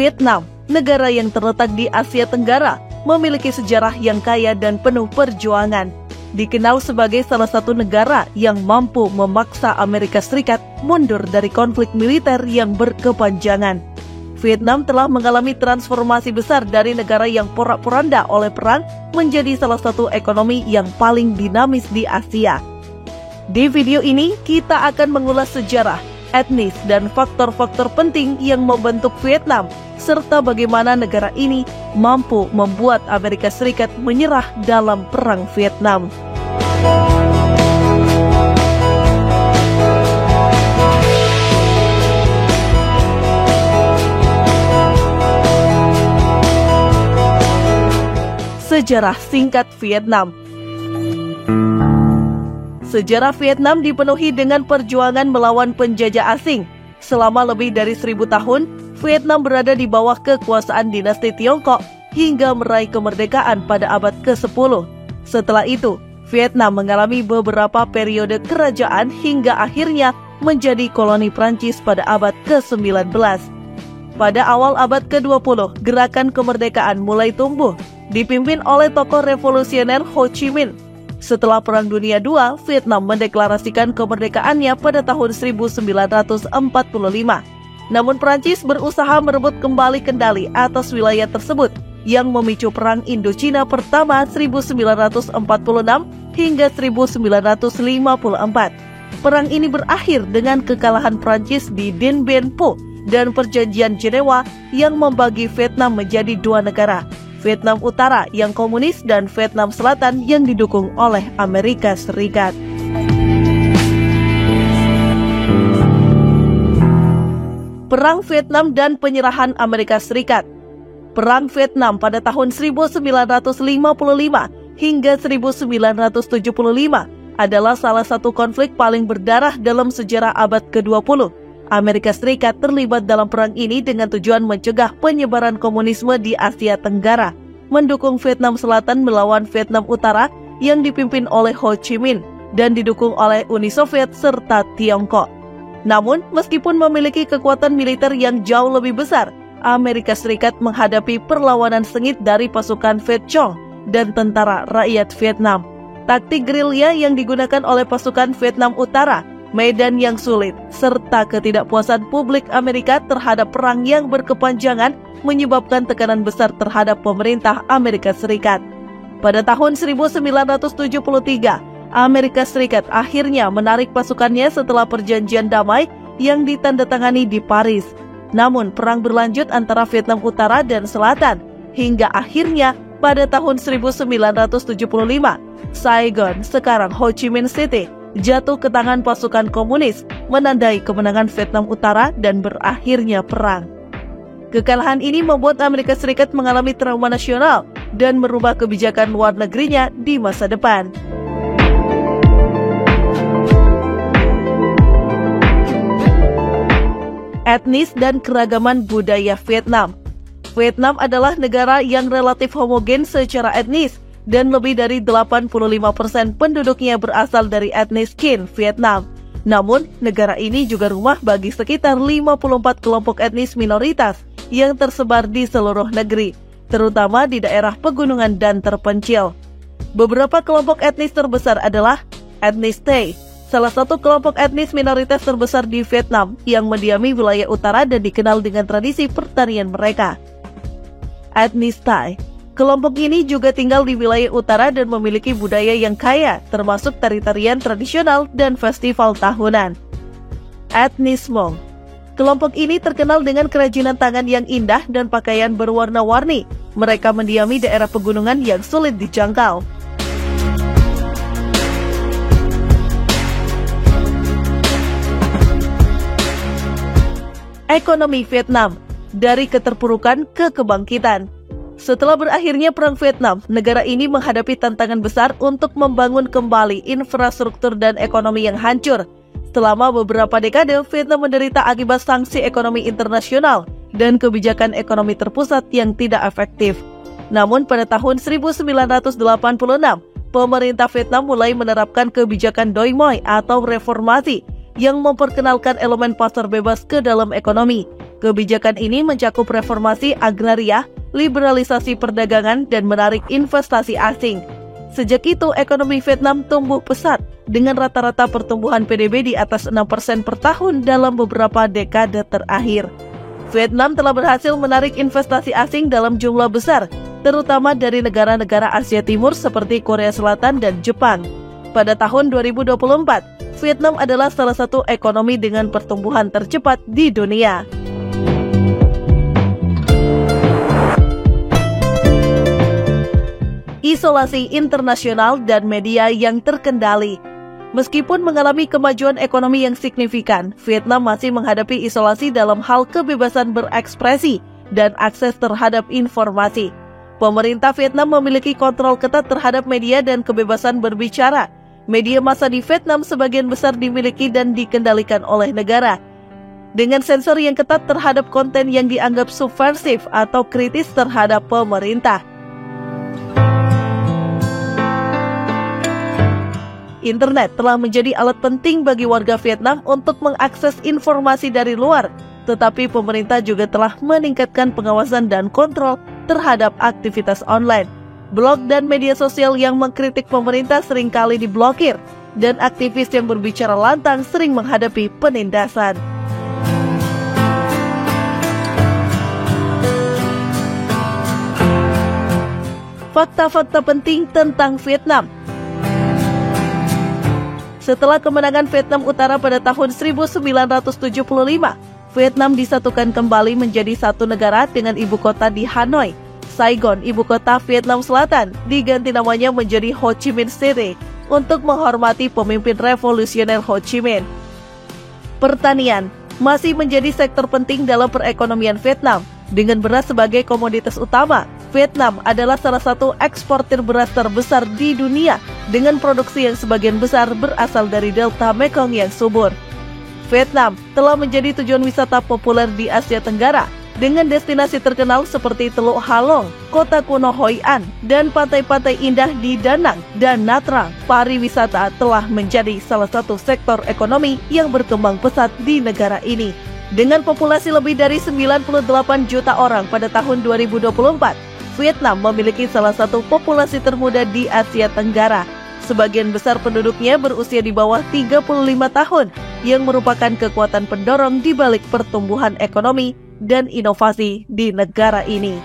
Vietnam, negara yang terletak di Asia Tenggara, memiliki sejarah yang kaya dan penuh perjuangan. Dikenal sebagai salah satu negara yang mampu memaksa Amerika Serikat mundur dari konflik militer yang berkepanjangan. Vietnam telah mengalami transformasi besar dari negara yang porak-poranda oleh perang menjadi salah satu ekonomi yang paling dinamis di Asia. Di video ini, kita akan mengulas sejarah, etnis, dan faktor-faktor penting yang membentuk Vietnam, serta bagaimana negara ini mampu membuat Amerika Serikat menyerah dalam Perang Vietnam. Sejarah singkat Vietnam. Sejarah Vietnam dipenuhi dengan perjuangan melawan penjajah asing. Selama lebih dari 1000 tahun, Vietnam berada di bawah kekuasaan dinasti Tiongkok hingga meraih kemerdekaan pada abad ke-10. Setelah itu, Vietnam mengalami beberapa periode kerajaan hingga akhirnya menjadi koloni Prancis pada abad ke-19. Pada awal abad ke-20, gerakan kemerdekaan mulai tumbuh, dipimpin oleh tokoh revolusioner Ho Chi Minh. Setelah Perang Dunia II, Vietnam mendeklarasikan kemerdekaannya pada tahun 1945. Namun Prancis berusaha merebut kembali kendali atas wilayah tersebut yang memicu Perang Indochina pertama 1946 hingga 1954. Perang ini berakhir dengan kekalahan Prancis di Dien Bien Phu dan Perjanjian Jenewa yang membagi Vietnam menjadi dua negara, Vietnam Utara yang komunis dan Vietnam Selatan yang didukung oleh Amerika Serikat. Perang Vietnam dan penyerahan Amerika Serikat. Perang Vietnam pada tahun 1955 hingga 1975 adalah salah satu konflik paling berdarah dalam sejarah abad ke-20. Amerika Serikat terlibat dalam perang ini dengan tujuan mencegah penyebaran komunisme di Asia Tenggara, mendukung Vietnam Selatan melawan Vietnam Utara yang dipimpin oleh Ho Chi Minh dan didukung oleh Uni Soviet serta Tiongkok. Namun, meskipun memiliki kekuatan militer yang jauh lebih besar, Amerika Serikat menghadapi perlawanan sengit dari pasukan Viet Cong dan tentara rakyat Vietnam. Taktik gerilya yang digunakan oleh pasukan Vietnam Utara, medan yang sulit, serta ketidakpuasan publik Amerika terhadap perang yang berkepanjangan menyebabkan tekanan besar terhadap pemerintah Amerika Serikat. Pada tahun 1973, Amerika Serikat akhirnya menarik pasukannya setelah perjanjian damai yang ditandatangani di Paris. Namun, perang berlanjut antara Vietnam Utara dan Selatan, hingga akhirnya pada tahun 1975, Saigon, sekarang Ho Chi Minh City, jatuh ke tangan pasukan komunis, menandai kemenangan Vietnam Utara dan berakhirnya perang. Kekalahan ini membuat Amerika Serikat mengalami trauma nasional dan merubah kebijakan luar negerinya di masa depan. Etnis dan keragaman budaya Vietnam. Vietnam adalah negara yang relatif homogen secara etnis, dan lebih dari 85% penduduknya berasal dari etnis Kinh Vietnam. Namun, negara ini juga rumah bagi sekitar 54 kelompok etnis minoritas yang tersebar di seluruh negeri, terutama di daerah pegunungan dan terpencil. Beberapa kelompok etnis terbesar adalah etnis Tay, salah satu kelompok etnis minoritas terbesar di Vietnam yang mendiami wilayah utara dan dikenal dengan tradisi pertanian mereka. Etnis Thai. Kelompok ini juga tinggal di wilayah utara dan memiliki budaya yang kaya, termasuk tari-tarian tradisional dan festival tahunan. Etnis Hmong. Kelompok ini terkenal dengan kerajinan tangan yang indah dan pakaian berwarna-warni. Mereka mendiami daerah pegunungan yang sulit dijangkau. Ekonomi Vietnam, dari keterpurukan ke kebangkitan. Setelah berakhirnya Perang Vietnam, negara ini menghadapi tantangan besar untuk membangun kembali infrastruktur dan ekonomi yang hancur. Selama beberapa dekade, Vietnam menderita akibat sanksi ekonomi internasional dan kebijakan ekonomi terpusat yang tidak efektif. Namun pada tahun 1986, pemerintah Vietnam mulai menerapkan kebijakan Doi Moi atau reformasi yang memperkenalkan elemen pasar bebas ke dalam ekonomi. Kebijakan ini mencakup reformasi agraria, liberalisasi perdagangan, dan menarik investasi asing. Sejak itu, ekonomi Vietnam tumbuh pesat dengan rata-rata pertumbuhan PDB di atas 6% per tahun dalam beberapa dekade terakhir. Vietnam telah berhasil menarik investasi asing dalam jumlah besar, terutama dari negara-negara Asia Timur seperti Korea Selatan dan Jepang. Pada tahun 2024, Vietnam adalah salah satu ekonomi dengan pertumbuhan tercepat di dunia. Isolasi internasional dan media yang terkendali. Meskipun mengalami kemajuan ekonomi yang signifikan, Vietnam masih menghadapi isolasi dalam hal kebebasan berekspresi dan akses terhadap informasi. Pemerintah Vietnam memiliki kontrol ketat terhadap media dan kebebasan berbicara. Media massa di Vietnam sebagian besar dimiliki dan dikendalikan oleh negara. Dengan sensor yang ketat terhadap konten yang dianggap subversif atau kritis terhadap pemerintah. Internet telah menjadi alat penting bagi warga Vietnam untuk mengakses informasi dari luar, tetapi pemerintah juga telah meningkatkan pengawasan dan kontrol terhadap aktivitas online. Blog dan media sosial yang mengkritik pemerintah seringkali diblokir, dan aktivis yang berbicara lantang sering menghadapi penindasan. Fakta-fakta penting tentang Vietnam. Setelah kemenangan Vietnam Utara pada tahun 1975, Vietnam disatukan kembali menjadi satu negara dengan ibu kota di Hanoi. Saigon, ibu kota Vietnam Selatan, diganti namanya menjadi Ho Chi Minh City untuk menghormati pemimpin revolusioner Ho Chi Minh. Pertanian masih menjadi sektor penting dalam perekonomian Vietnam. Dengan beras sebagai komoditas utama, Vietnam adalah salah satu eksportir beras terbesar di dunia dengan produksi yang sebagian besar berasal dari delta Mekong yang subur. Vietnam telah menjadi tujuan wisata populer di Asia Tenggara dengan destinasi terkenal seperti Teluk Halong, kota kuno Hoi An, dan pantai-pantai indah di Da Nang dan Nha Trang. Pariwisata telah menjadi salah satu sektor ekonomi yang berkembang pesat di negara ini. Dengan populasi lebih dari 98 juta orang pada tahun 2024, Vietnam memiliki salah satu populasi termuda di Asia Tenggara. Sebagian besar penduduknya berusia di bawah 35 tahun, yang merupakan kekuatan pendorong di balik pertumbuhan ekonomi dan inovasi di negara ini.